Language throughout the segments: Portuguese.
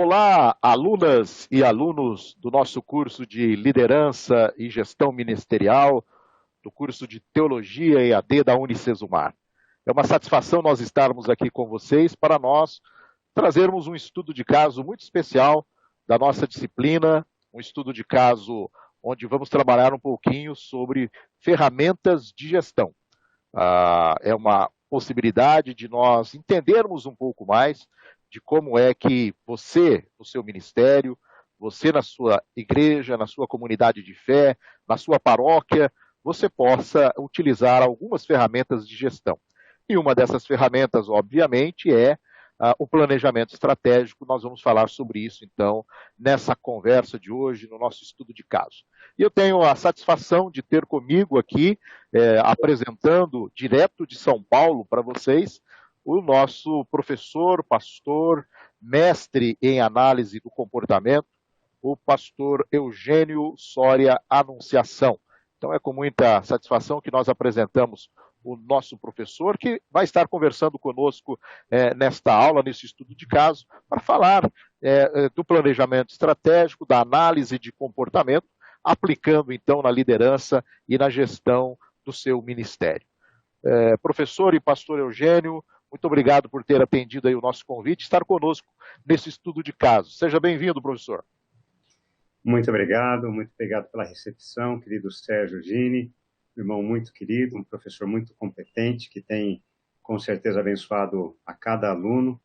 Olá, alunas e alunos do nosso curso de Liderança e Gestão Ministerial, do curso de Teologia EAD da Unicesumar. É uma satisfação nós estarmos aqui com vocês para nós trazermos um estudo de caso muito especial da nossa disciplina, um estudo de caso onde vamos trabalhar um pouquinho sobre ferramentas de gestão. É uma possibilidade de nós entendermos um pouco mais de como é que você, no seu ministério, você na sua igreja, na sua comunidade de fé, na sua paróquia, você possa utilizar algumas ferramentas de gestão. E uma dessas ferramentas, obviamente, é o planejamento estratégico. Nós vamos falar sobre isso, então, nessa conversa de hoje, no nosso estudo de caso. E eu tenho a satisfação de ter comigo aqui, apresentando direto de São Paulo para vocês, o nosso professor, pastor, mestre em análise do comportamento, o pastor Eugênio Soria Anunciação. Então é com muita satisfação que nós apresentamos o nosso professor, que vai estar conversando conosco nesta aula, nesse estudo de caso, para falar do planejamento estratégico, da análise de comportamento, aplicando então na liderança e na gestão do seu ministério. Professor e pastor Eugênio, muito obrigado por ter atendido aí o nosso convite e estar conosco nesse estudo de caso. Seja bem-vindo, professor. Muito obrigado pela recepção, querido Sérgio Gini, um irmão muito querido, um professor muito competente, que tem, com certeza, abençoado a cada aluno.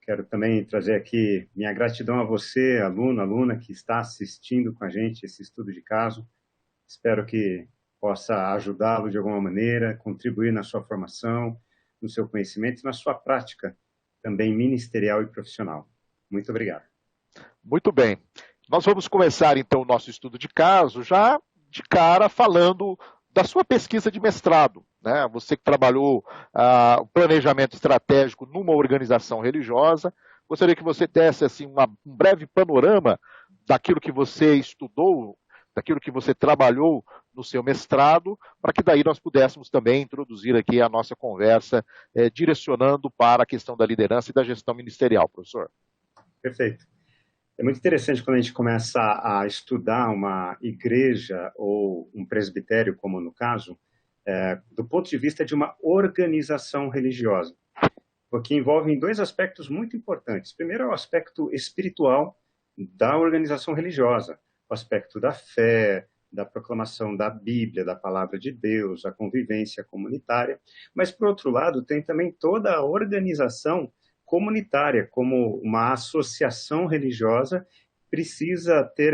Quero também trazer aqui minha gratidão a você, aluno, aluna, que está assistindo com a gente esse estudo de caso. Espero que possa ajudá-lo de alguma maneira, contribuir na sua formação, no seu conhecimento e na sua prática, também ministerial e profissional. Muito obrigado. Muito bem. Nós vamos começar, então, o nosso estudo de caso, já de cara falando da sua pesquisa de mestrado, né? Você que trabalhou o planejamento estratégico numa organização religiosa, gostaria que você desse assim, um breve panorama daquilo que você estudou, daquilo que você trabalhou no seu mestrado, para que daí nós pudéssemos também introduzir aqui a nossa conversa, direcionando para a questão da liderança e da gestão ministerial, professor. Perfeito. É muito interessante quando a gente começa a estudar uma igreja ou um presbitério, como no caso, do ponto de vista de uma organização religiosa, porque envolve dois aspectos muito importantes. Primeiro é o aspecto espiritual da organização religiosa, o aspecto da fé, da proclamação da Bíblia, da palavra de Deus, a convivência comunitária, mas, por outro lado, tem também toda a organização comunitária, como uma associação religiosa, precisa ter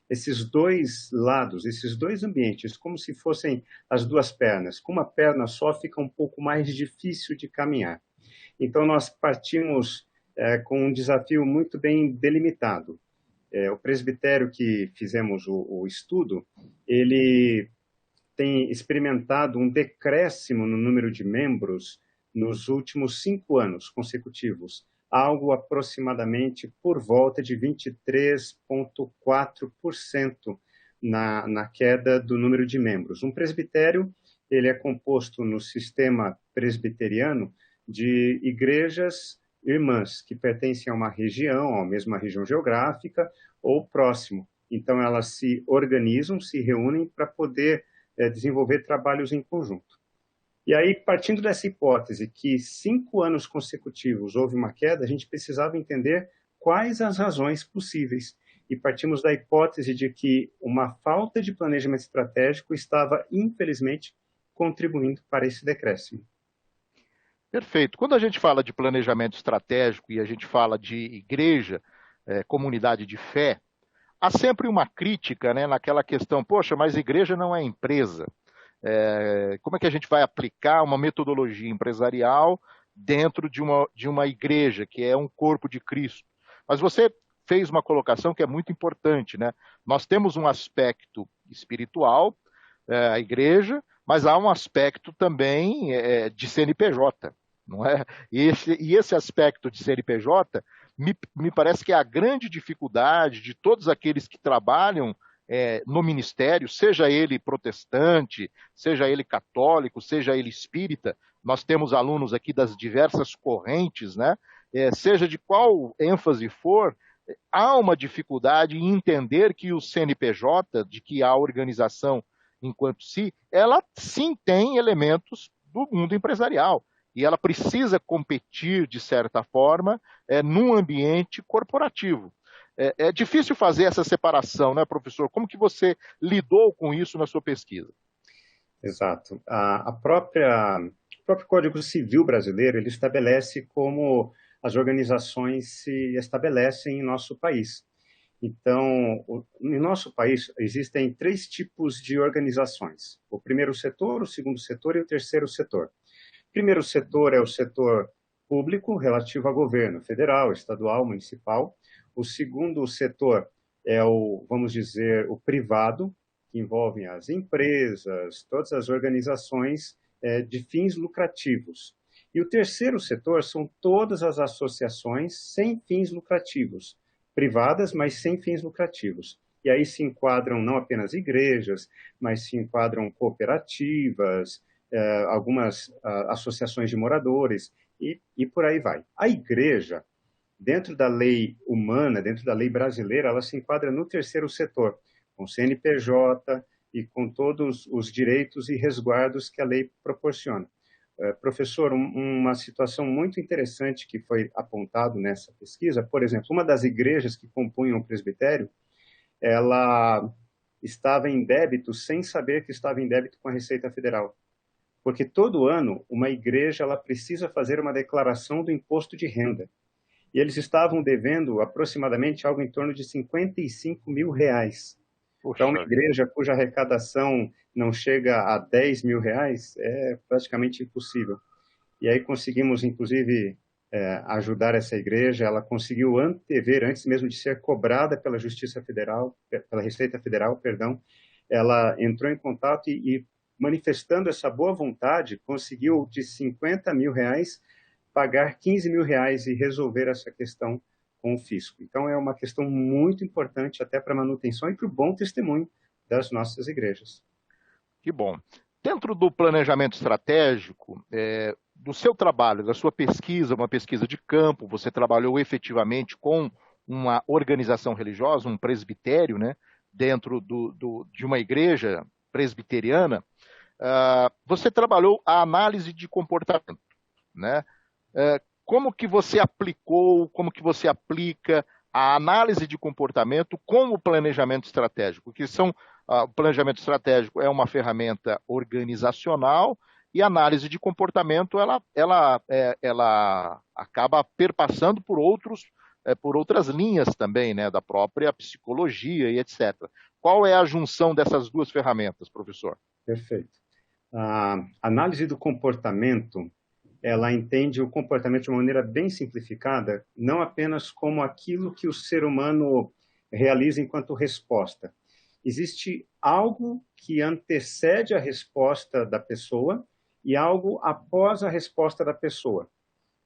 esses dois lados, esses dois ambientes, como se fossem as duas pernas. Com uma perna só fica um pouco mais difícil de caminhar. Então, nós partimos com um desafio muito bem delimitado. O presbitério que fizemos o estudo, ele tem experimentado um decréscimo no número de membros nos últimos 5 anos consecutivos, algo aproximadamente por volta de 23,4% na queda do número de membros. Um presbitério, ele é composto no sistema presbiteriano de igrejas irmãs que pertencem a uma região, a mesma região geográfica ou próximo. Então, elas se organizam, se reúnem para poder desenvolver trabalhos em conjunto. E aí, partindo dessa hipótese que 5 anos consecutivos houve uma queda, a gente precisava entender quais as razões possíveis. E partimos da hipótese de que uma falta de planejamento estratégico estava, infelizmente, contribuindo para esse decréscimo. Perfeito. Quando a gente fala de planejamento estratégico e a gente fala de igreja, comunidade de fé, há sempre uma crítica, né, naquela questão, poxa, mas igreja não é empresa. Como é que a gente vai aplicar uma metodologia empresarial dentro de uma igreja, que é um corpo de Cristo? Mas você fez uma colocação que é muito importante, né? Nós temos um aspecto espiritual, a igreja, mas há um aspecto também de CNPJ, não é? E esse aspecto de CNPJ me parece que é a grande dificuldade de todos aqueles que trabalham no ministério, seja ele protestante, seja ele católico, seja ele espírita. Nós temos alunos aqui das diversas correntes, né? seja de qual ênfase for, há uma dificuldade em entender que o CNPJ, de que a organização enquanto si, ela sim tem elementos do mundo empresarial. E ela precisa competir, de certa forma, num ambiente corporativo. É difícil fazer essa separação, né, professor? Como que você lidou com isso na sua pesquisa? Exato. O próprio Código Civil brasileiro, ele estabelece como as organizações se estabelecem em nosso país. Então, no nosso país, existem três tipos de organizações: o primeiro setor, o segundo setor e o terceiro setor. O primeiro setor é o setor público, relativo ao governo federal, estadual, municipal. O segundo setor é vamos dizer, o privado, que envolve as empresas, todas as organizações de fins lucrativos. E o terceiro setor são todas as associações sem fins lucrativos, privadas, mas sem fins lucrativos. E aí se enquadram não apenas igrejas, mas se enquadram cooperativas, algumas associações de moradores, e por aí vai. A igreja, dentro da lei humana, dentro da lei brasileira, ela se enquadra no terceiro setor, com CNPJ e com todos os direitos e resguardos que a lei proporciona. Professor, uma situação muito interessante que foi apontado nessa pesquisa, por exemplo, uma das igrejas que compunham o presbitério, ela estava em débito sem saber que estava em débito com a Receita Federal. Porque todo ano uma igreja ela precisa fazer uma declaração do imposto de renda. E eles estavam devendo aproximadamente algo em torno de R$ 55.000. Para uma igreja cuja arrecadação não chega a R$ 10.000, é praticamente impossível. E aí conseguimos, inclusive, ajudar essa igreja. Ela conseguiu antever, antes mesmo de ser cobrada pela Justiça Federal, pela Receita Federal, perdão, ela entrou em contato e manifestando essa boa vontade, conseguiu de R$ 50.000 pagar R$ 15.000 e resolver essa questão com o fisco. Então, é uma questão muito importante até para a manutenção e para o bom testemunho das nossas igrejas. Que bom. Dentro do planejamento estratégico, do seu trabalho, da sua pesquisa, uma pesquisa de campo, você trabalhou efetivamente com uma organização religiosa, um presbitério, né, dentro de uma igreja presbiteriana. Você trabalhou a análise de comportamento, né? Como que você aplicou, como que você aplica a análise de comportamento com o planejamento estratégico? O planejamento estratégico é uma ferramenta organizacional e a análise de comportamento ela acaba perpassando por outras linhas também, né, da própria psicologia e etc. Qual é a junção dessas duas ferramentas, professor? Perfeito. A análise do comportamento, ela entende o comportamento de uma maneira bem simplificada, não apenas como aquilo que o ser humano realiza enquanto resposta. Existe algo que antecede a resposta da pessoa e algo após a resposta da pessoa.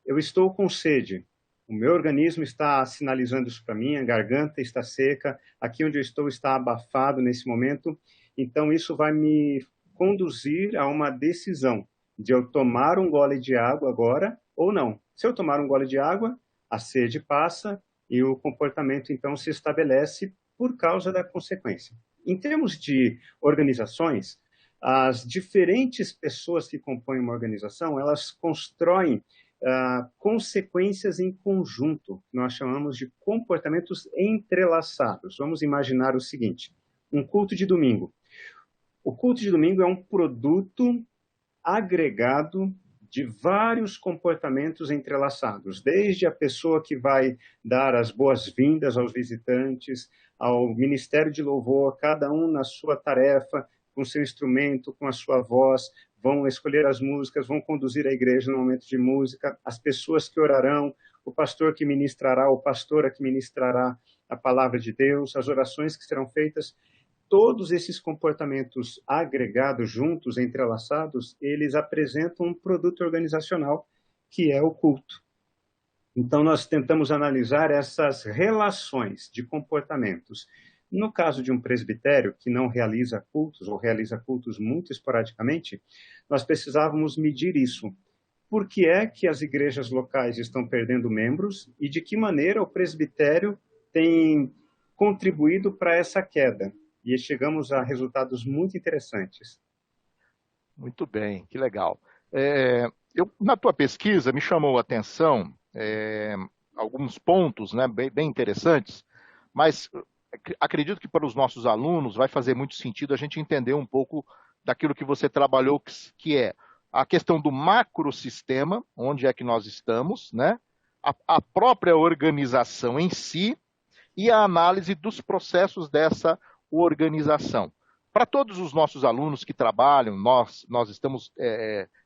Eu estou com sede, o meu organismo está sinalizando isso para mim, a garganta está seca, aqui onde eu estou está abafado nesse momento, então isso vai me conduzir a uma decisão de eu tomar um gole de água agora ou não. Se eu tomar um gole de água, a sede passa e o comportamento então se estabelece por causa da consequência. Em termos de organizações, as diferentes pessoas que compõem uma organização, elas constroem consequências em conjunto, que nós chamamos de comportamentos entrelaçados. Vamos imaginar o seguinte: um culto de domingo. O culto de domingo é um produto agregado de vários comportamentos entrelaçados, desde a pessoa que vai dar as boas-vindas aos visitantes, ao ministério de louvor, cada um na sua tarefa, com seu instrumento, com a sua voz, vão escolher as músicas, vão conduzir a igreja no momento de música, as pessoas que orarão, o pastor que ministrará, ou pastora que ministrará a palavra de Deus, as orações que serão feitas. Todos esses comportamentos agregados, juntos, entrelaçados, eles apresentam um produto organizacional que é o culto. Então, nós tentamos analisar essas relações de comportamentos. No caso de um presbitério que não realiza cultos ou realiza cultos muito esporadicamente, nós precisávamos medir isso. por que é que as igrejas locais estão perdendo membros e de que maneira o presbitério tem contribuído para essa queda. E chegamos a resultados muito interessantes. Muito bem, que legal. Na tua pesquisa me chamou a atenção alguns pontos, né, bem interessantes, mas acredito que para os nossos alunos vai fazer muito sentido a gente entender um pouco daquilo que você trabalhou, que é a questão do macrosistema, onde é que nós estamos, né, a própria organização em si e a análise dos processos dessa organização. Para todos os nossos alunos que trabalham, nós estamos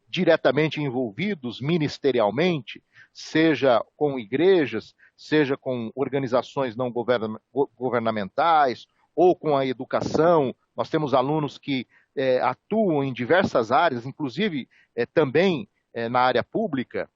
diretamente envolvidos ministerialmente, seja com igrejas, seja com organizações não governamentais, ou com a educação. Nós temos alunos que atuam em diversas áreas, inclusive também na área pública.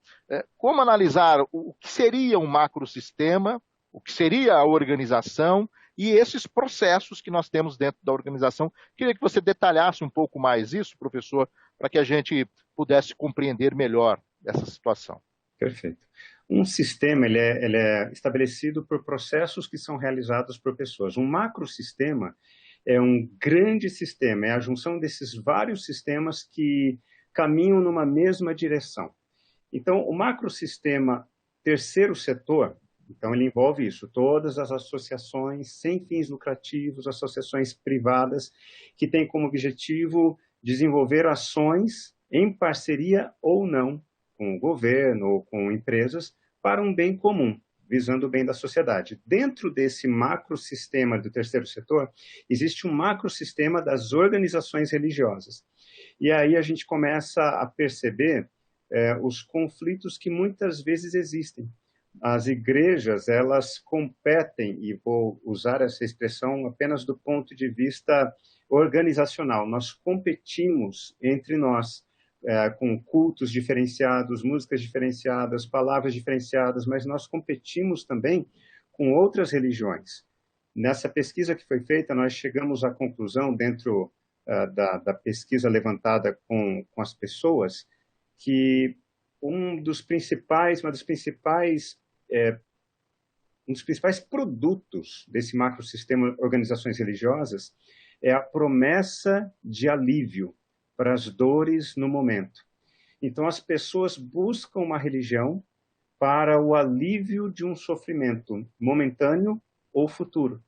Como analisar o que seria um macrosistema, o que seria a organização e esses processos que nós temos dentro da organização. Queria que você detalhasse um pouco mais isso, professor, para que a gente pudesse compreender melhor essa situação. Perfeito. Um sistema ele é estabelecido por processos que são realizados por pessoas. Um macrosistema é um grande sistema, é a junção desses vários sistemas que caminham numa mesma direção. Então, o macrosistema terceiro setor, então ele envolve isso, todas as associações sem fins lucrativos, associações privadas, que têm como objetivo desenvolver ações em parceria ou não com o governo ou com empresas para um bem comum, visando o bem da sociedade. Dentro desse macrosistema do terceiro setor, existe um macrosistema das organizações religiosas. E aí a gente começa a perceber os conflitos que muitas vezes existem. As igrejas, elas competem, e vou usar essa expressão apenas do ponto de vista organizacional. Nós competimos entre nós, com cultos diferenciados, músicas diferenciadas, palavras diferenciadas, mas nós competimos também com outras religiões. Nessa pesquisa que foi feita, nós chegamos à conclusão, dentro da pesquisa levantada com as pessoas, que um dos principais produtos desse macrosistema organizações religiosas é a promessa de alívio para as dores no momento. Então, as pessoas buscam uma religião para o alívio de um sofrimento momentâneo ou futuro.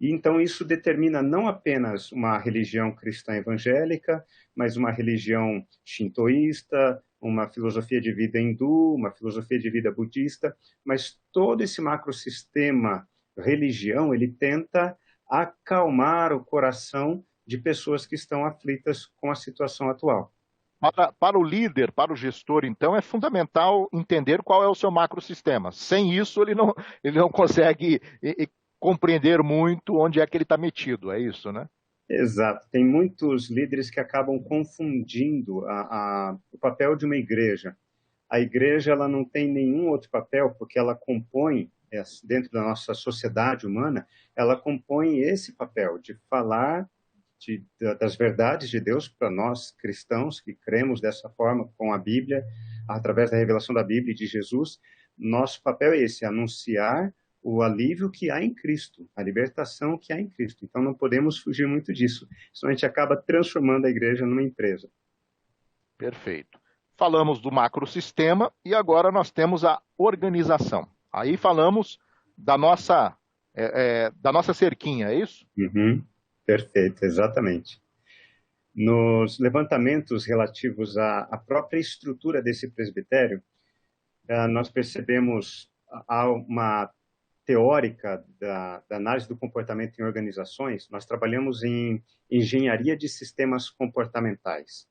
E então isso determina não apenas uma religião cristã evangélica, mas uma religião shintoísta, uma filosofia de vida hindu, uma filosofia de vida budista, mas todo esse macrosistema religião, ele tenta acalmar o coração de pessoas que estão aflitas com a situação atual. Para o líder, para o gestor, então, é fundamental entender qual é o seu macrosistema. Sem isso, ele não consegue compreender muito onde é que ele está metido, é isso, né? Exato. Tem muitos líderes que acabam confundindo o papel de uma igreja. A igreja ela não tem nenhum outro papel, porque ela compõe, dentro da nossa sociedade humana, ela compõe esse papel de falar das verdades de Deus para nós cristãos que cremos dessa forma com a Bíblia, através da revelação da Bíblia e de Jesus. Nosso papel é esse, anunciar o alívio que há em Cristo, a libertação que há em Cristo. Então não podemos fugir muito disso, senão a gente acaba transformando a igreja numa empresa. Perfeito. Falamos do macrosistema e agora nós temos a organização. Aí falamos da nossa cerquinha, é isso? Uhum. Perfeito, exatamente. Nos levantamentos relativos à própria estrutura desse presbitério, nós percebemos uma teórica da análise do comportamento em organizações. Nós trabalhamos em engenharia de sistemas comportamentais.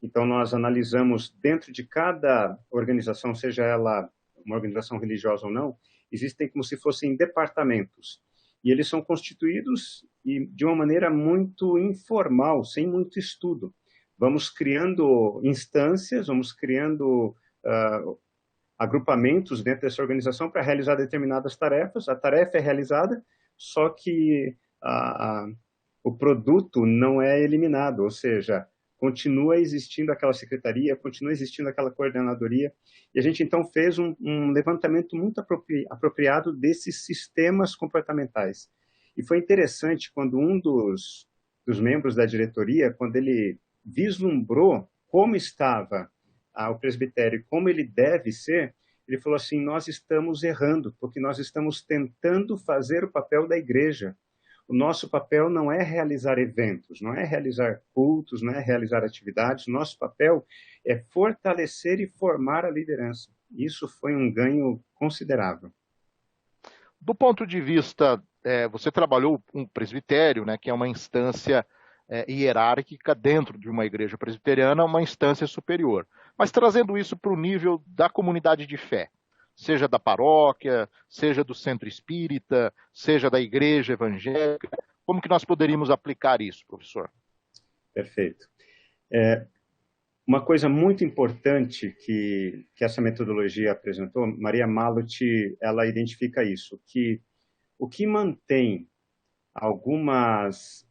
Então, nós analisamos dentro de cada organização, seja ela uma organização religiosa ou não, existem como se fossem departamentos. E eles são constituídos de uma maneira muito informal, sem muito estudo. Vamos criando instâncias, vamos criando agrupamentos dentro dessa organização para realizar determinadas tarefas. A tarefa é realizada, só que o produto não é eliminado, ou seja, continua existindo aquela secretaria, continua existindo aquela coordenadoria, e a gente então fez um levantamento muito apropriado desses sistemas comportamentais. E foi interessante quando um dos membros da diretoria, quando ele vislumbrou como estava o presbitério, como ele deve ser, ele falou assim: nós estamos errando, porque nós estamos tentando fazer o papel da igreja. O nosso papel não é realizar eventos, não é realizar cultos, não é realizar atividades. O nosso papel é fortalecer e formar a liderança. Isso foi um ganho considerável. Do ponto de vista, você trabalhou um presbitério, né, que é uma instância hierárquica dentro de uma igreja presbiteriana, uma instância superior. Mas trazendo isso para o nível da comunidade de fé, seja da paróquia, seja do centro espírita, seja da igreja evangélica, como que nós poderíamos aplicar isso, professor? Perfeito. Uma coisa muito importante que essa metodologia apresentou, Maria Malott, ela identifica isso, que o que mantém algumas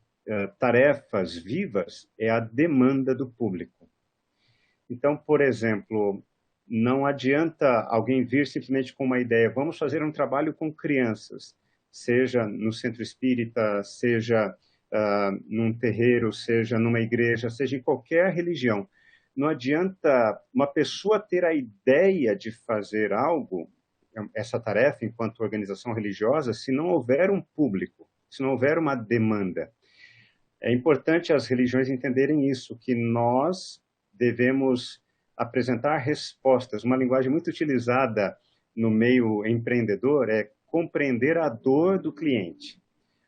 tarefas vivas é a demanda do público. Então, por exemplo, não adianta alguém vir simplesmente com uma ideia, vamos fazer um trabalho com crianças, seja no centro espírita, seja num terreiro, seja numa igreja, seja em qualquer religião. Não adianta uma pessoa ter a ideia de fazer algo, essa tarefa enquanto organização religiosa, se não houver um público, se não houver uma demanda. É importante as religiões entenderem isso, que nós devemos apresentar respostas. Uma linguagem muito utilizada no meio empreendedor é compreender a dor do cliente.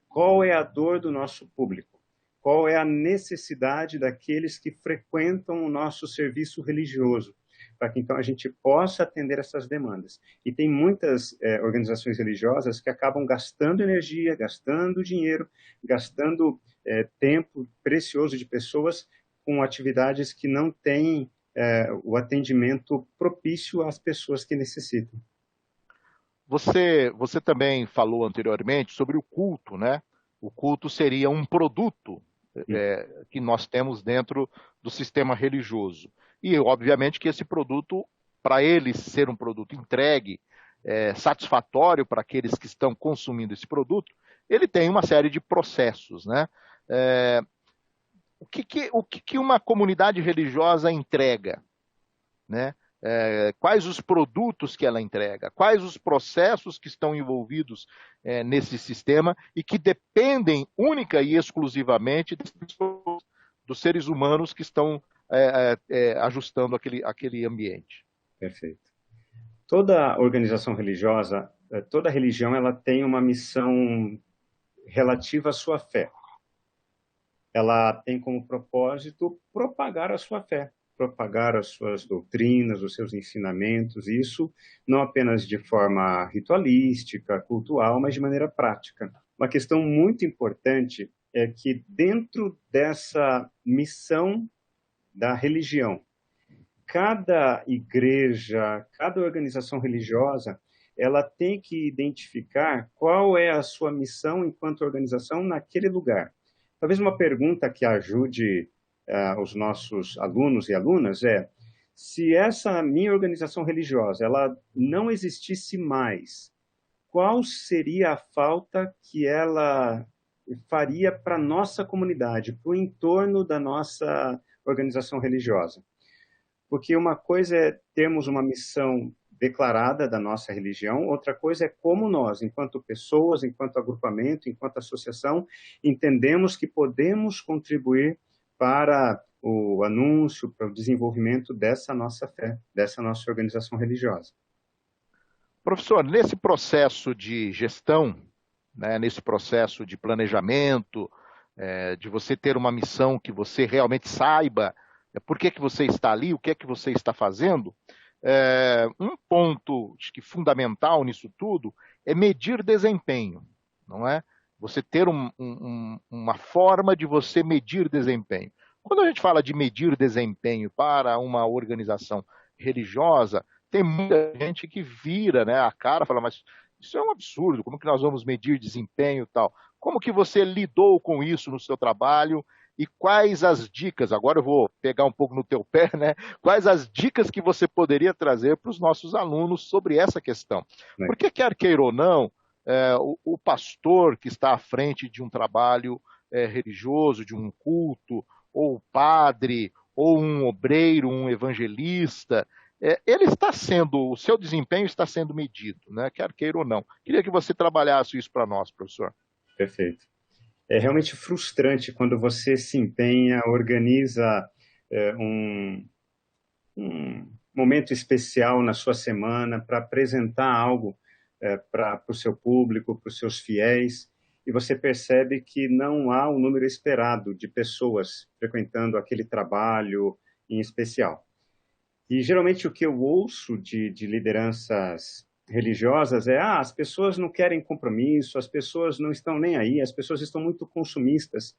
Qual é a dor do nosso público? Qual é a necessidade daqueles que frequentam o nosso serviço religioso? Para que então a gente possa atender essas demandas. E tem muitas organizações religiosas que acabam gastando energia, gastando dinheiro, gastando tempo precioso de pessoas com atividades que não têm o atendimento propício às pessoas que necessitam. Você também falou anteriormente sobre o culto, né? O culto seria um produto que nós temos dentro do sistema religioso. E, obviamente, que esse produto, para ele ser um produto entregue, satisfatório para aqueles que estão consumindo esse produto, ele tem uma série de processos, né? O que uma comunidade religiosa entrega, né? Quais os produtos que ela entrega, quais os processos que estão envolvidos nesse sistema e que dependem única e exclusivamente dos seres humanos que estão ajustando aquele ambiente. Perfeito. Toda organização religiosa, toda religião, ela tem uma missão relativa à sua fé. Ela tem como propósito propagar a sua fé, propagar as suas doutrinas, os seus ensinamentos, isso não apenas de forma ritualística, cultural, mas de maneira prática. Uma questão muito importante é que dentro dessa missão da religião, cada igreja, cada organização religiosa, ela tem que identificar qual é a sua missão enquanto organização naquele lugar. Talvez uma pergunta que ajude os nossos alunos e alunas se essa minha organização religiosa ela não existisse mais, qual seria a falta que ela faria para a nossa comunidade, para o entorno da nossa organização religiosa? Porque uma coisa é termos uma missão declarada da nossa religião, outra coisa é como nós, enquanto pessoas, enquanto agrupamento, enquanto associação, entendemos que podemos contribuir para o anúncio, para o desenvolvimento dessa nossa fé, dessa nossa organização religiosa. Professor, nesse processo de gestão, né, nesse processo de planejamento, de você ter uma missão que você realmente saiba por que você está ali, o que é que você está fazendo, um ponto acho que fundamental nisso tudo é medir desempenho, não é? Você ter uma forma de você medir desempenho. Quando a gente fala de medir desempenho para uma organização religiosa, tem muita gente que vira, né, a cara e fala, mas isso é um absurdo, como que nós vamos medir desempenho e tal? Como que você lidou com isso no seu trabalho e quais as dicas, agora eu vou pegar um pouco no teu pé, né? Quais as dicas que você poderia trazer para os nossos alunos sobre essa questão? Né? Porque, quer queira ou não, o pastor que está à frente de um trabalho religioso, de um culto, ou o padre, ou um obreiro, um evangelista, ele está sendo, o seu desempenho está sendo medido, né? Quer queira ou não. Queria que você trabalhasse isso para nós, professor. Perfeito. É realmente frustrante quando você se empenha, organiza um momento especial na sua semana para apresentar algo para o seu público, para os seus fiéis, e você percebe que não há o número esperado de pessoas frequentando aquele trabalho em especial. E geralmente o que eu ouço de lideranças religiosas é: as pessoas não querem compromisso, as pessoas não estão nem aí, as pessoas estão muito consumistas.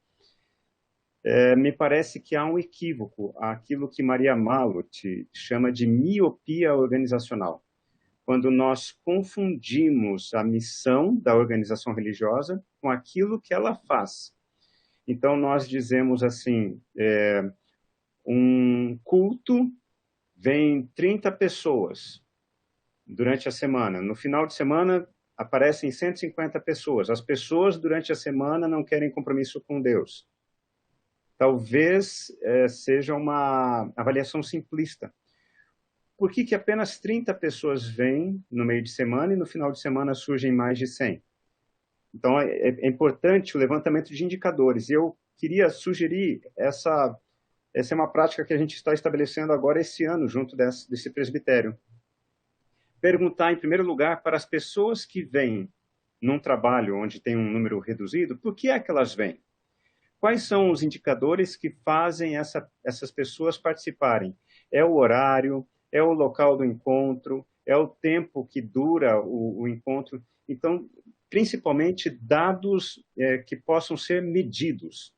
Me parece que há um equívoco, aquilo que Maria Malott chama de miopia organizacional, quando nós confundimos a missão da organização religiosa com aquilo que ela faz. Então, nós dizemos assim, um culto vem 30 pessoas durante a semana. No final de semana, aparecem 150 pessoas. As pessoas, durante a semana, não querem compromisso com Deus. Talvez seja uma avaliação simplista. Por que apenas 30 pessoas vêm no meio de semana e no final de semana surgem mais de 100? Então, é importante o levantamento de indicadores. E eu queria sugerir essa é uma prática que a gente está estabelecendo agora esse ano, junto desse presbitério. Perguntar, em primeiro lugar, para as pessoas que vêm num trabalho onde tem um número reduzido, por que é que elas vêm? Quais são os indicadores que fazem essas pessoas participarem? É o horário, é o local do encontro, é o tempo que dura o encontro. Então, principalmente dados que possam ser medidos,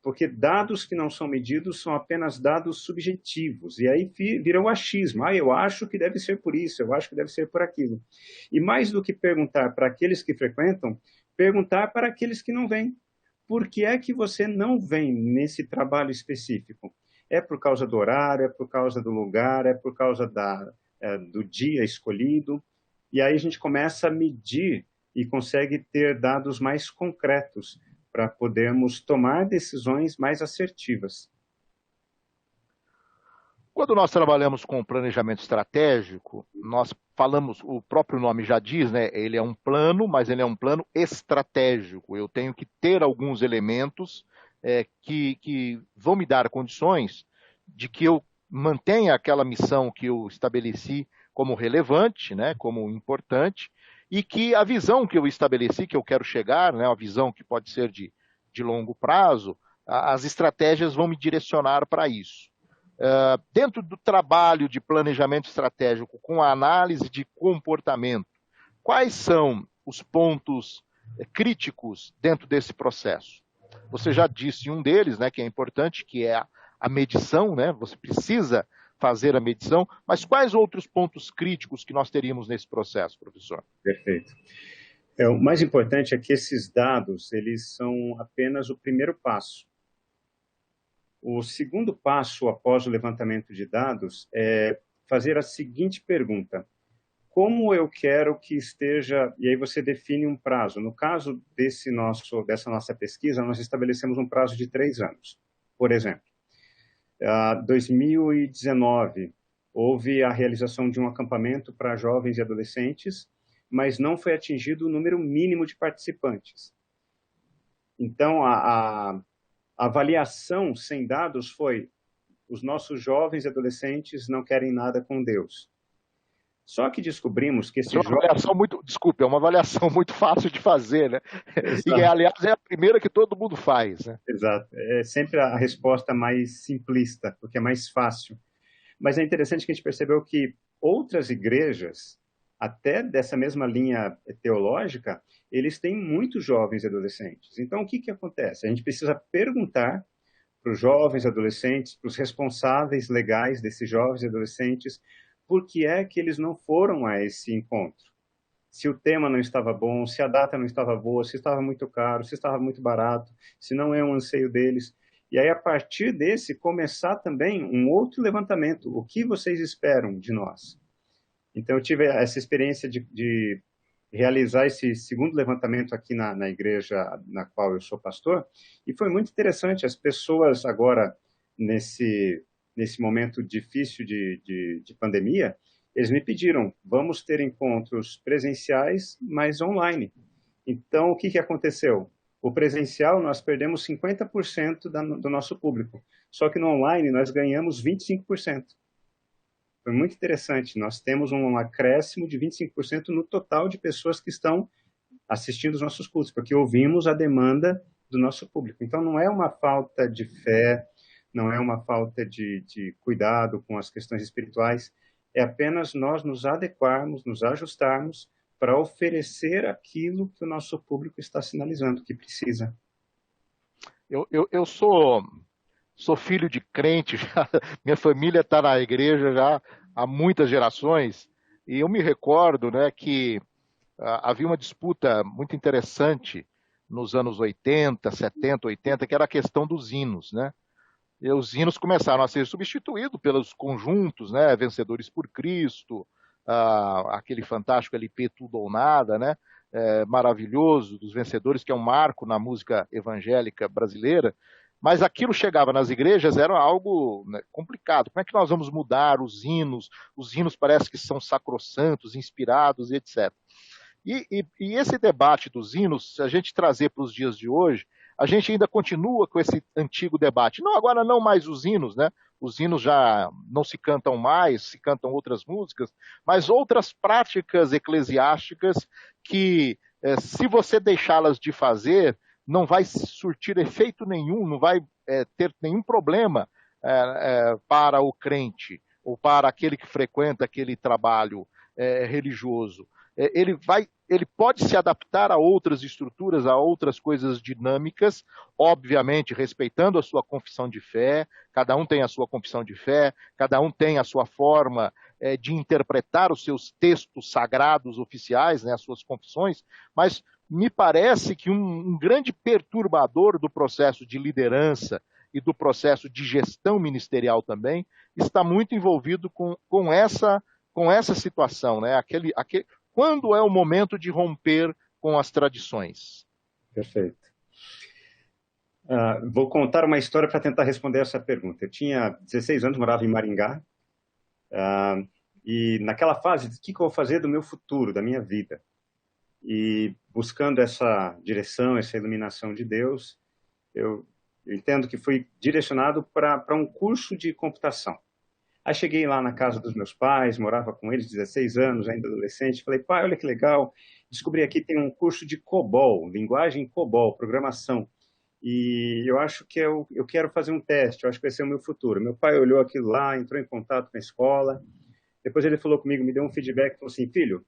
porque dados que não são medidos são apenas dados subjetivos, e aí vira o achismo. Eu acho que deve ser por isso, eu acho que deve ser por aquilo. E mais do que perguntar para aqueles que frequentam, perguntar para aqueles que não vêm. Por que é que você não vem nesse trabalho específico? É por causa do horário, é por causa do lugar, é por causa do dia escolhido? E aí a gente começa a medir e consegue ter dados mais concretos para podermos tomar decisões mais assertivas. Quando nós trabalhamos com planejamento estratégico, nós falamos, o próprio nome já diz, né? Ele é um plano, mas ele é um plano estratégico. Eu tenho que ter alguns elementos que vão me dar condições de que eu mantenha aquela missão que eu estabeleci como relevante, né? Como importante, e que a visão que eu estabeleci, que eu quero chegar, né? Uma visão que pode ser de longo prazo, as estratégias vão me direcionar para isso. Dentro do trabalho de planejamento estratégico com a análise de comportamento, quais são os pontos críticos dentro desse processo? Você já disse um deles, né, que é importante, que é a medição, né? Você precisa fazer a medição, mas quais outros pontos críticos que nós teríamos nesse processo, professor? Perfeito. O mais importante é que esses dados, eles são apenas o primeiro passo. O segundo passo após o levantamento de dados é fazer a seguinte pergunta: como eu quero que esteja... E aí você define um prazo. No caso dessa nossa pesquisa, nós estabelecemos um prazo de 3 anos. Por exemplo, em 2019, houve a realização de um acampamento para jovens e adolescentes, mas não foi atingido o número mínimo de participantes. Então, a avaliação sem dados foi: os nossos jovens e adolescentes não querem nada com Deus. Só que descobrimos que Essa é esses uma avaliação muito, desculpe, é uma avaliação muito fácil de fazer, né? E, aliás, é a primeira que todo mundo faz, né? Exato. É sempre a resposta mais simplista, porque é mais fácil. Mas é interessante que a gente percebeu que outras igrejas, até dessa mesma linha teológica, eles têm muitos jovens e adolescentes. Então, o que acontece? A gente precisa perguntar para os jovens e adolescentes, para os responsáveis legais desses jovens e adolescentes, por que é que eles não foram a esse encontro? Se o tema não estava bom, se a data não estava boa, se estava muito caro, se estava muito barato, se não é um anseio deles. E aí, a partir desse, começar também um outro levantamento. O que vocês esperam de nós? Então, eu tive essa experiência de realizar esse segundo levantamento aqui na igreja na qual eu sou pastor, e foi muito interessante. As pessoas agora, nesse momento difícil de pandemia, eles me pediram, vamos ter encontros presenciais, mas online. Então, o que aconteceu? O presencial, nós perdemos 50% do nosso público, só que no online nós ganhamos 25%. Foi muito interessante. Nós temos um acréscimo de 25% no total de pessoas que estão assistindo os nossos cultos, porque ouvimos a demanda do nosso público. Então, não é uma falta de fé, não é uma falta de cuidado com as questões espirituais, é apenas nós nos adequarmos, nos ajustarmos para oferecer aquilo que o nosso público está sinalizando que precisa. Eu sou filho de crente, já, minha família está na igreja já há muitas gerações, e eu me recordo, né, que havia uma disputa muito interessante nos anos 80, 70, 80, que era a questão dos hinos, né? E os hinos começaram a ser substituídos pelos conjuntos, né? Vencedores por Cristo, aquele fantástico LP Tudo ou Nada, né? Maravilhoso, dos vencedores, que é um marco na música evangélica brasileira. Mas aquilo chegava nas igrejas, era algo, né, complicado. Como é que nós vamos mudar os hinos? Os hinos parece que são sacrossantos, inspirados, etc. E esse debate dos hinos, se a gente trazer para os dias de hoje, a gente ainda continua com esse antigo debate. Não, agora não mais os hinos, né? Os hinos já não se cantam mais, se cantam outras músicas, mas outras práticas eclesiásticas que, se você deixá-las de fazer, não vai surtir efeito nenhum, não vai ter nenhum problema para o crente ou para aquele que frequenta aquele trabalho religioso. Ele pode se adaptar a outras estruturas, a outras coisas dinâmicas, obviamente respeitando a sua confissão de fé, cada um tem a sua confissão de fé, cada um tem a sua forma de interpretar os seus textos sagrados oficiais, né, as suas confissões, mas me parece que um grande perturbador do processo de liderança e do processo de gestão ministerial também está muito envolvido com essa situação, né? Quando é o momento de romper com as tradições? Perfeito. Vou contar uma história para tentar responder essa pergunta. Eu tinha 16 anos, morava em Maringá, e naquela fase, o que eu vou fazer do meu futuro, da minha vida? E buscando essa direção, essa iluminação de Deus, eu entendo que fui direcionado para um curso de computação. Aí cheguei lá na casa dos meus pais, morava com eles, 16 anos, ainda adolescente. Falei, pai, olha que legal, descobri aqui tem um curso de COBOL, linguagem COBOL, programação. E eu acho que eu quero fazer um teste, eu acho que vai ser o meu futuro. Meu pai olhou aquilo lá, entrou em contato com a escola. Depois ele falou comigo, me deu um feedback, falou assim, filho,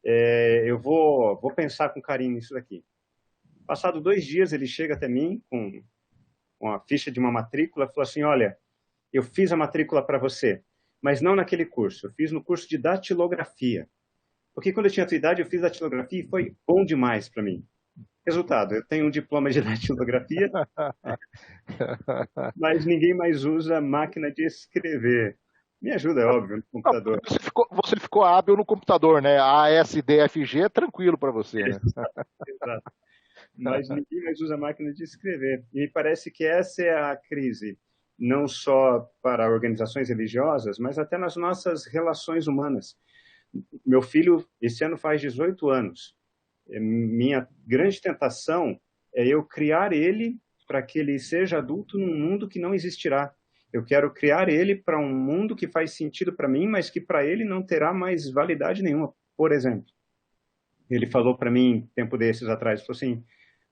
eu vou pensar com carinho nisso daqui. Passado 2 dias, ele chega até mim com a ficha de uma matrícula, falou assim, olha, eu fiz a matrícula para você, mas não naquele curso. Eu fiz no curso de datilografia. Porque quando eu tinha a tua idade, eu fiz datilografia e foi bom demais para mim. Resultado, eu tenho um diploma de datilografia, mas ninguém mais usa máquina de escrever. Me ajuda, é óbvio, no computador. Você ficou hábil no computador, né? ASDFG é tranquilo para você, né? Exato. Mas ninguém mais usa máquina de escrever. E me parece que essa é a crise, não só para organizações religiosas, mas até nas nossas relações humanas. Meu filho, esse ano faz 18 anos. Minha grande tentação é eu criar ele para que ele seja adulto num mundo que não existirá. Eu quero criar ele para um mundo que faz sentido para mim, mas que para ele não terá mais validade nenhuma. Por exemplo, ele falou para mim, tempo desses atrás, falou assim,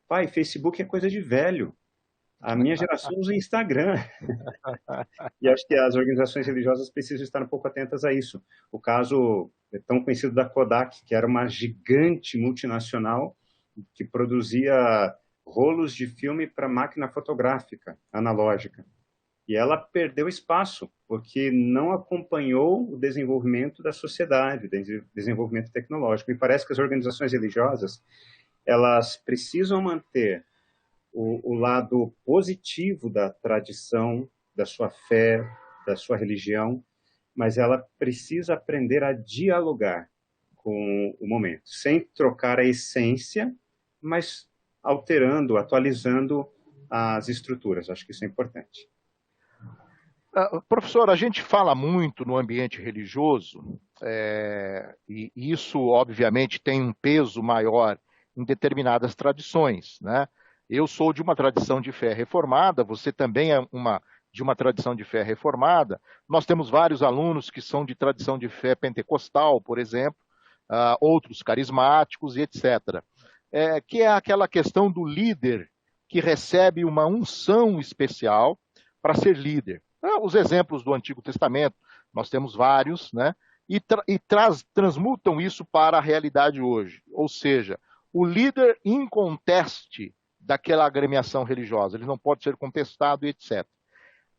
pai, Facebook é coisa de velho. A minha geração usa Instagram. E acho que as organizações religiosas precisam estar um pouco atentas a isso. O caso tão conhecido da Kodak, que era uma gigante multinacional que produzia rolos de filme para máquina fotográfica analógica. E ela perdeu espaço, porque não acompanhou o desenvolvimento da sociedade, o desenvolvimento tecnológico. Me parece que as organizações religiosas, elas precisam manter o lado positivo da tradição, da sua fé, da sua religião, mas ela precisa aprender a dialogar com o momento, sem trocar a essência, mas alterando, atualizando as estruturas. Acho que isso é importante. Professor, a gente fala muito no ambiente religioso, e isso, obviamente, tem um peso maior em determinadas tradições, né? Eu sou de uma tradição de fé reformada, você também é de uma tradição de fé reformada. Nós temos vários alunos que são de tradição de fé pentecostal, por exemplo, outros carismáticos e etc. Que é aquela questão do líder que recebe uma unção especial para ser líder. Os exemplos do Antigo Testamento, nós temos vários, né? Transmutam isso para a realidade hoje. Ou seja, o líder inconteste daquela agremiação religiosa, ele não pode ser contestado e etc.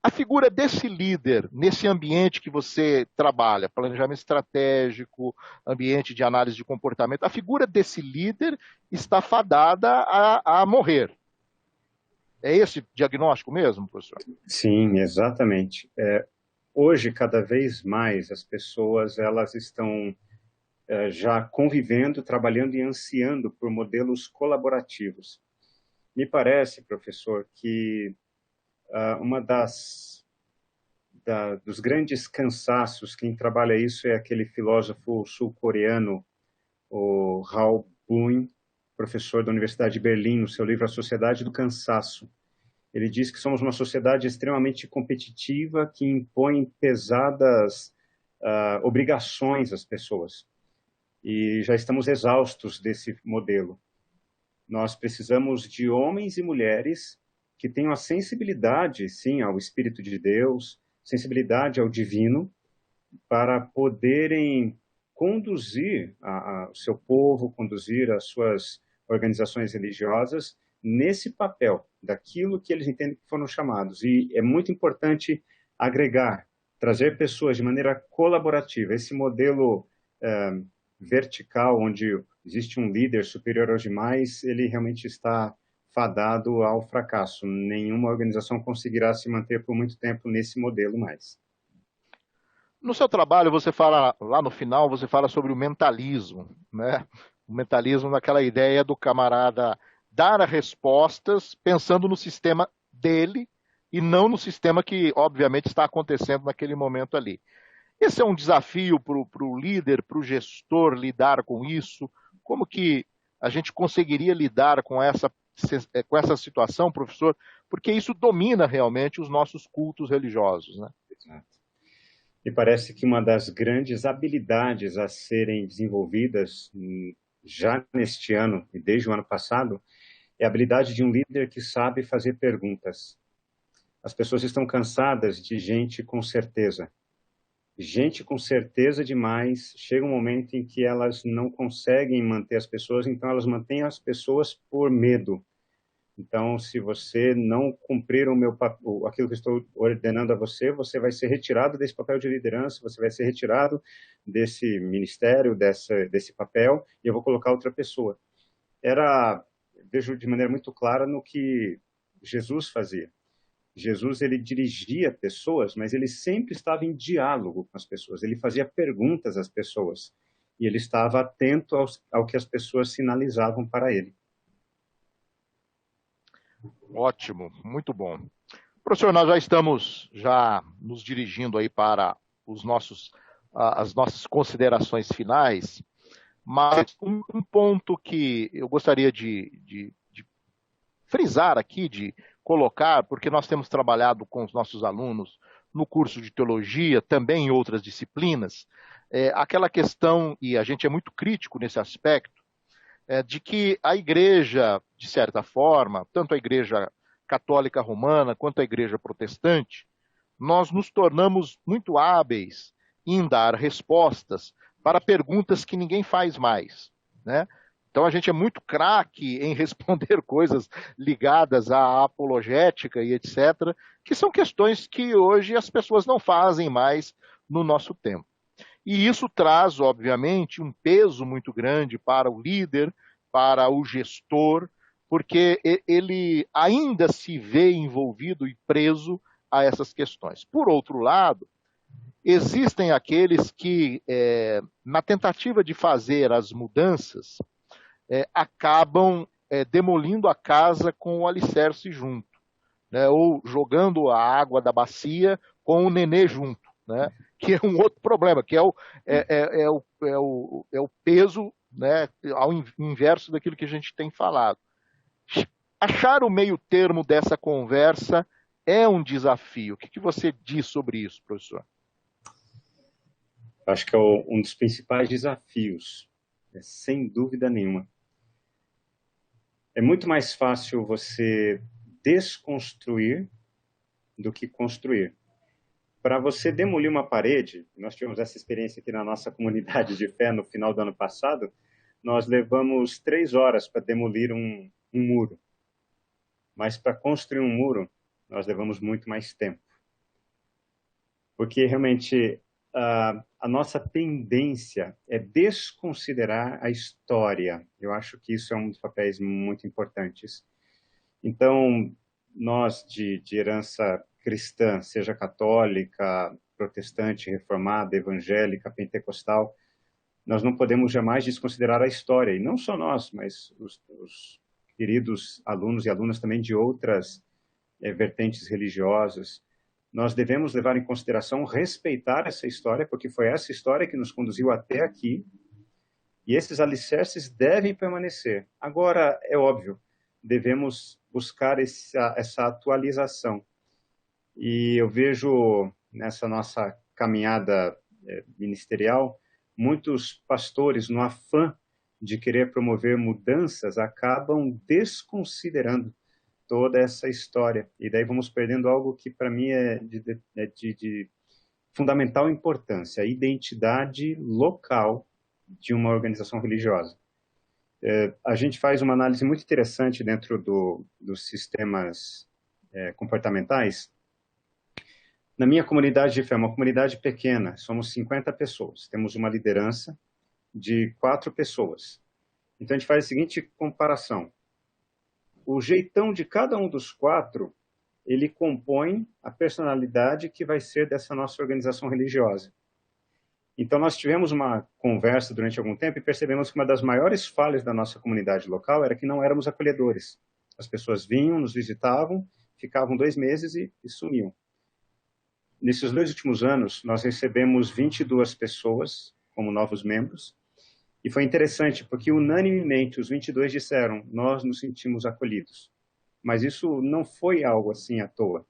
A figura desse líder, nesse ambiente que você trabalha, planejamento estratégico, ambiente de análise de comportamento, a figura desse líder está fadada a morrer. É esse diagnóstico mesmo, professor? Sim, exatamente. Hoje, cada vez mais, as pessoas elas estão já convivendo, trabalhando e ansiando por modelos colaborativos. Me parece, professor, que uma dos grandes cansaços, quem trabalha isso é aquele filósofo sul-coreano, o Hal Boone, professor da Universidade de Berlim, no seu livro A Sociedade do Cansaço. Ele diz que somos uma sociedade extremamente competitiva que impõe pesadas obrigações às pessoas. E já estamos exaustos desse modelo. Nós precisamos de homens e mulheres que tenham a sensibilidade, sim, ao Espírito de Deus, sensibilidade ao divino, para poderem conduzir o seu povo, conduzir as suas organizações religiosas nesse papel, daquilo que eles entendem que foram chamados. E é muito importante agregar, trazer pessoas de maneira colaborativa. Esse modelo vertical, onde existe um líder superior aos demais, ele realmente está fadado ao fracasso. Nenhuma organização conseguirá se manter por muito tempo nesse modelo mais. No seu trabalho, você fala, lá no final, você fala sobre o mentalismo, né? O mentalismo naquela ideia do camarada dar respostas pensando no sistema dele e não no sistema que, obviamente, está acontecendo naquele momento ali. Esse é um desafio para o líder, para o gestor lidar com isso. Como que a gente conseguiria lidar com essa situação, professor? Porque isso domina realmente os nossos cultos religiosos, né? Exato. Me parece que uma das grandes habilidades a serem desenvolvidas já neste ano e desde o ano passado é a habilidade de um líder que sabe fazer perguntas. As pessoas estão cansadas de gente com certeza. Gente com certeza demais, chega um momento em que elas não conseguem manter as pessoas, então elas mantêm as pessoas por medo. Então, se você não cumprir aquilo que eu estou ordenando a você, você vai ser retirado desse papel de liderança, você vai ser retirado desse ministério, desse papel, e eu vou colocar outra pessoa. Vejo de maneira muito clara no que Jesus fazia. Jesus, ele dirigia pessoas, mas ele sempre estava em diálogo com as pessoas. Ele fazia perguntas às pessoas. E ele estava atento ao que as pessoas sinalizavam para ele. Ótimo, muito bom. Professor, nós já estamos nos dirigindo aí para as nossas considerações finais, mas um ponto que eu gostaria de frisar aqui, de colocar, porque nós temos trabalhado com os nossos alunos no curso de teologia, também em outras disciplinas, aquela questão, e a gente é muito crítico nesse aspecto, de que a igreja, de certa forma, tanto a igreja católica romana quanto a igreja protestante, nós nos tornamos muito hábeis em dar respostas para perguntas que ninguém faz mais, né? Então a gente é muito craque em responder coisas ligadas à apologética e etc., que são questões que hoje as pessoas não fazem mais no nosso tempo. E isso traz, obviamente, um peso muito grande para o líder, para o gestor, porque ele ainda se vê envolvido e preso a essas questões. Por outro lado, existem aqueles que, na tentativa de fazer as mudanças, acabam demolindo a casa com o alicerce junto, né? Ou jogando a água da bacia com o nenê junto, né? Que é um outro problema, que é o peso, né, ao inverso daquilo que a gente tem falado. Achar o meio termo dessa conversa é um desafio. O que você diz sobre isso, professor? Acho que é um dos principais desafios, sem dúvida nenhuma. É muito mais fácil você desconstruir do que construir. Para você demolir uma parede, nós tivemos essa experiência aqui na nossa comunidade de fé no final do ano passado, nós levamos 3 horas para demolir um muro. Mas para construir um muro, nós levamos muito mais tempo. Porque realmente a nossa tendência é desconsiderar a história. Eu acho que isso é um dos papéis muito importantes. Então, nós de herança cristã, seja católica, protestante, reformada, evangélica, pentecostal, nós não podemos jamais desconsiderar a história. E não só nós, mas os queridos alunos e alunas também de outras vertentes religiosas. Nós devemos levar em consideração, respeitar essa história, porque foi essa história que nos conduziu até aqui, e esses alicerces devem permanecer. Agora, é óbvio, devemos buscar essa atualização. E eu vejo nessa nossa caminhada ministerial, muitos pastores, no afã de querer promover mudanças, acabam desconsiderando toda essa história. E daí vamos perdendo algo que, para mim, é de fundamental importância, a identidade local de uma organização religiosa. A gente faz uma análise muito interessante dentro dos sistemas comportamentais. Na minha comunidade de fé, uma comunidade pequena, somos 50 pessoas, temos uma liderança de 4 pessoas. Então a gente faz a seguinte comparação. O jeitão de cada um dos 4, ele compõe a personalidade que vai ser dessa nossa organização religiosa. Então nós tivemos uma conversa durante algum tempo e percebemos que uma das maiores falhas da nossa comunidade local era que não éramos acolhedores. As pessoas vinham, nos visitavam, ficavam 2 meses e sumiam. Nesses 2 últimos anos, nós recebemos 22 pessoas como novos membros. E foi interessante, porque unanimemente os 22 disseram, nós nos sentimos acolhidos. Mas isso não foi algo assim à toa.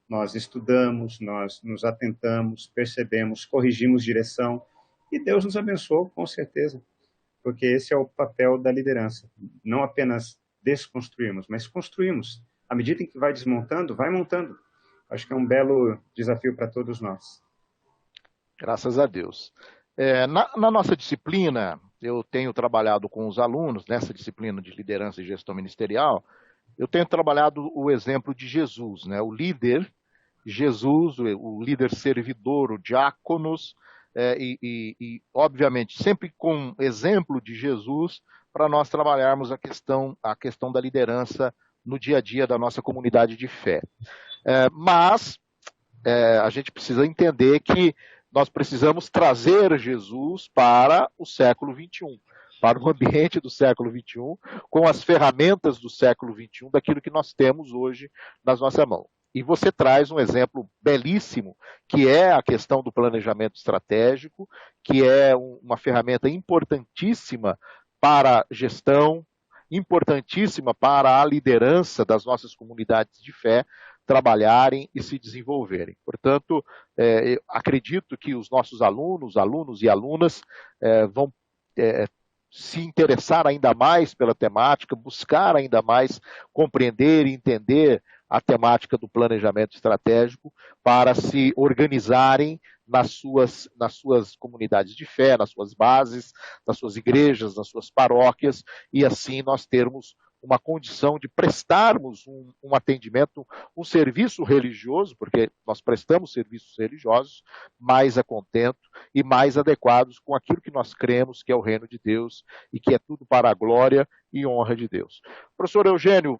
Nós estudamos, nós nos atentamos, percebemos, corrigimos direção. E Deus nos abençoou, com certeza. Porque esse é o papel da liderança. Não apenas desconstruirmos, mas construirmos. À medida em que vai desmontando, vai montando. Acho que é um belo desafio para todos nós. Graças a Deus. Na nossa disciplina, eu tenho trabalhado com os alunos, nessa disciplina de liderança e gestão ministerial, eu tenho trabalhado o exemplo de Jesus, né? O líder, Jesus, o líder servidor, o diáconos, e, obviamente, sempre com exemplo de Jesus, para nós trabalharmos a questão da liderança no dia a dia da nossa comunidade de fé. Mas a gente precisa entender que nós precisamos trazer Jesus para o século XXI, para o ambiente do século XXI, com as ferramentas do século XXI, daquilo que nós temos hoje nas nossas mãos. E você traz um exemplo belíssimo, que é a questão do planejamento estratégico, que é uma ferramenta importantíssima para a gestão, importantíssima para a liderança das nossas comunidades de fé, trabalharem e se desenvolverem. Portanto, acredito que os nossos alunos e alunas vão se interessar ainda mais pela temática, buscar ainda mais compreender e entender a temática do planejamento estratégico para se organizarem nas suas comunidades de fé, nas suas bases, nas suas igrejas, nas suas paróquias, e assim nós termos uma condição de prestarmos um atendimento, um serviço religioso, porque nós prestamos serviços religiosos mais a contento e mais adequados com aquilo que nós cremos que é o reino de Deus e que é tudo para a glória e honra de Deus. Professor Eugênio,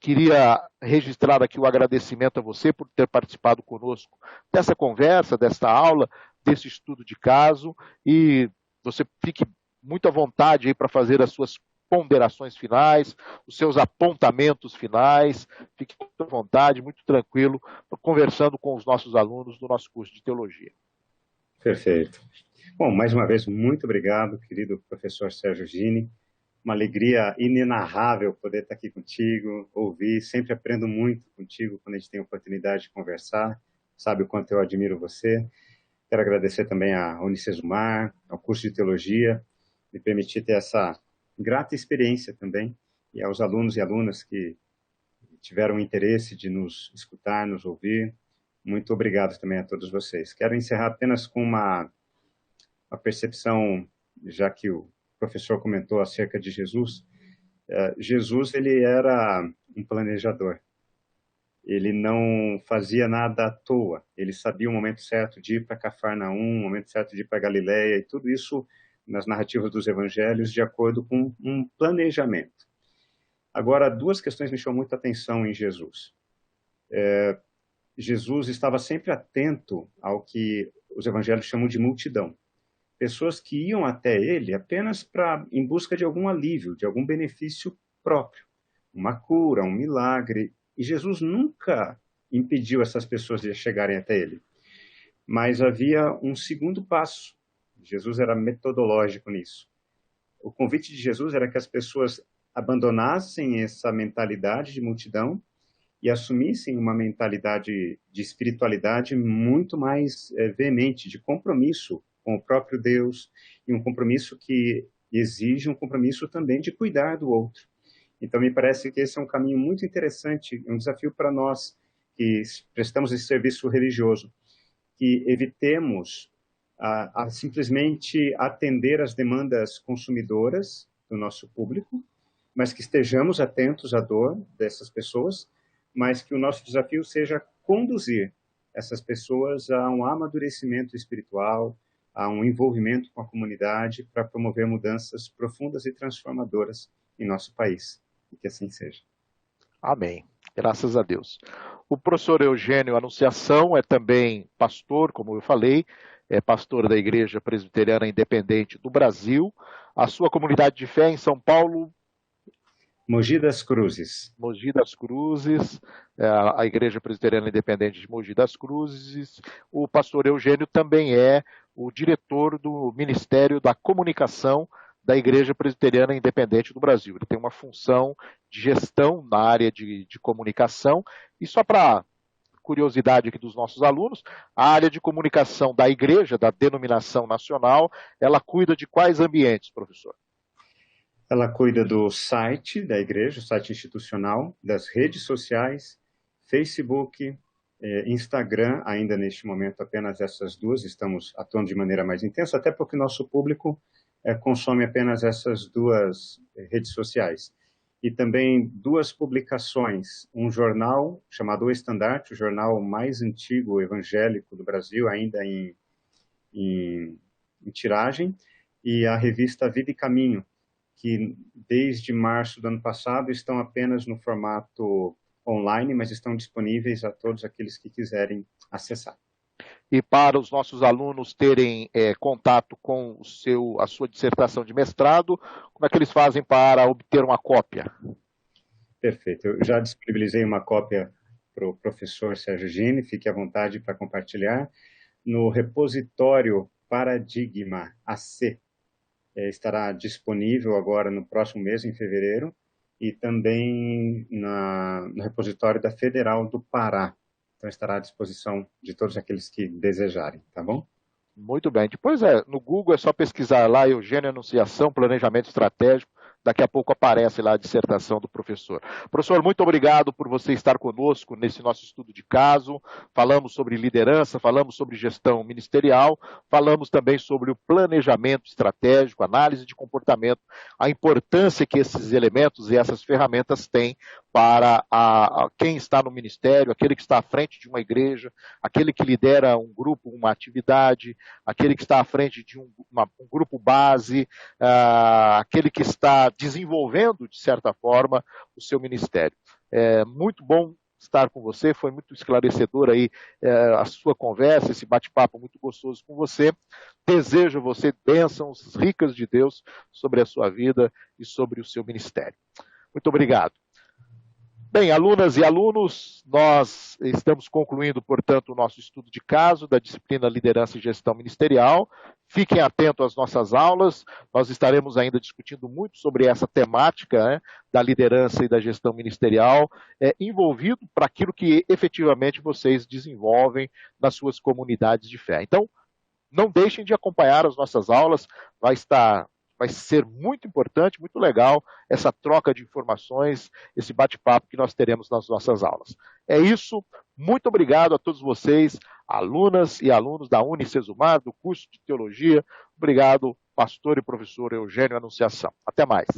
queria registrar aqui o agradecimento a você por ter participado conosco dessa conversa, desta aula, desse estudo de caso, e você fique muito à vontade aí para fazer as suas ponderações finais, os seus apontamentos finais, fique muito à vontade, muito tranquilo, conversando com os nossos alunos do nosso curso de teologia. Perfeito. Bom, mais uma vez, muito obrigado, querido professor Sérgio Gini. Uma alegria inenarrável poder estar aqui contigo, ouvir, sempre aprendo muito contigo quando a gente tem a oportunidade de conversar, sabe o quanto eu admiro você. Quero agradecer também à Unicesumar, ao curso de teologia, me permitir ter essa grata experiência também, e aos alunos e alunas que tiveram o interesse de nos escutar, nos ouvir. Muito obrigado também a todos vocês. Quero encerrar apenas com uma percepção, já que o professor comentou acerca de Jesus. Jesus, ele era um planejador. Ele não fazia nada à toa. Ele sabia o momento certo de ir para Cafarnaum, o momento certo de ir para Galileia, e tudo isso nas narrativas dos evangelhos de acordo com um planejamento. Agora, duas questões me chamam muita atenção em Jesus. Jesus estava sempre atento ao que os evangelhos chamam de multidão. Pessoas que iam até ele apenas em busca de algum alívio, de algum benefício próprio, uma cura, um milagre. E Jesus nunca impediu essas pessoas de chegarem até ele. Mas havia um segundo passo. Jesus era metodológico nisso. O convite de Jesus era que as pessoas abandonassem essa mentalidade de multidão e assumissem uma mentalidade de espiritualidade muito mais veemente, de compromisso com o próprio Deus, e um compromisso que exige um compromisso também de cuidar do outro. Então, me parece que esse é um caminho muito interessante, um desafio para nós que prestamos esse serviço religioso, que evitemos a simplesmente atender às demandas consumidoras do nosso público, mas que estejamos atentos à dor dessas pessoas, mas que o nosso desafio seja conduzir essas pessoas a um amadurecimento espiritual, a um envolvimento com a comunidade para promover mudanças profundas e transformadoras em nosso país. E que assim seja. Amém. Graças a Deus. O professor Eugênio Anunciação é também pastor, como eu falei, é pastor da Igreja Presbiteriana Independente do Brasil. A sua comunidade de fé em São Paulo... Mogi das Cruzes. Mogi das Cruzes, a Igreja Presbiteriana Independente de Mogi das Cruzes. O pastor Eugênio também é o diretor do Ministério da Comunicação da Igreja Presbiteriana Independente do Brasil. Ele tem uma função de gestão na área de comunicação. E só para curiosidade aqui dos nossos alunos, a área de comunicação da igreja, da denominação nacional, ela cuida de quais ambientes, professor? Ela cuida do site da igreja, o site institucional, das redes sociais, Facebook, Instagram, ainda neste momento apenas essas duas, estamos atuando de maneira mais intensa, até porque o nosso público consome apenas essas duas redes sociais. E também duas publicações, um jornal chamado O Estandarte, o jornal mais antigo evangélico do Brasil, ainda em tiragem, e a revista Vida e Caminho, que desde março do ano passado estão apenas no formato online, mas estão disponíveis a todos aqueles que quiserem acessar. E para os nossos alunos terem contato com a sua dissertação de mestrado, como é que eles fazem para obter uma cópia? Perfeito. Eu já disponibilizei uma cópia para o professor Sérgio Gini, fique à vontade para compartilhar. No repositório Paradigma AC, estará disponível agora no próximo mês, em fevereiro, e também no repositório da Federal do Pará. Então, estará à disposição de todos aqueles que desejarem, tá bom? Muito bem. Depois, no Google é só pesquisar lá, Eugênio Anunciação, Planejamento Estratégico, daqui a pouco aparece lá a dissertação do professor. Professor, muito obrigado por você estar conosco nesse nosso estudo de caso. Falamos sobre liderança, falamos sobre gestão ministerial, falamos também sobre o planejamento estratégico, análise de comportamento, a importância que esses elementos e essas ferramentas têm para quem está no ministério, aquele que está à frente de uma igreja, aquele que lidera um grupo, uma atividade, aquele que está à frente de um grupo base, aquele que está desenvolvendo, de certa forma, o seu ministério. É muito bom estar com você, foi muito esclarecedor aí a sua conversa, esse bate-papo muito gostoso com você. Desejo a você bênçãos ricas de Deus sobre a sua vida e sobre o seu ministério. Muito obrigado. Bem, alunas e alunos, nós estamos concluindo, portanto, o nosso estudo de caso da disciplina Liderança e Gestão Ministerial. Fiquem atentos às nossas aulas, nós estaremos ainda discutindo muito sobre essa temática, né, da liderança e da gestão ministerial, envolvido para aquilo que efetivamente vocês desenvolvem nas suas comunidades de fé. Então, não deixem de acompanhar as nossas aulas, vai ser muito importante, muito legal essa troca de informações, esse bate-papo que nós teremos nas nossas aulas. É isso, muito obrigado a todos vocês, alunas e alunos da Unicesumar, do curso de Teologia. Obrigado, pastor e professor Eugênio Anunciação. Até mais.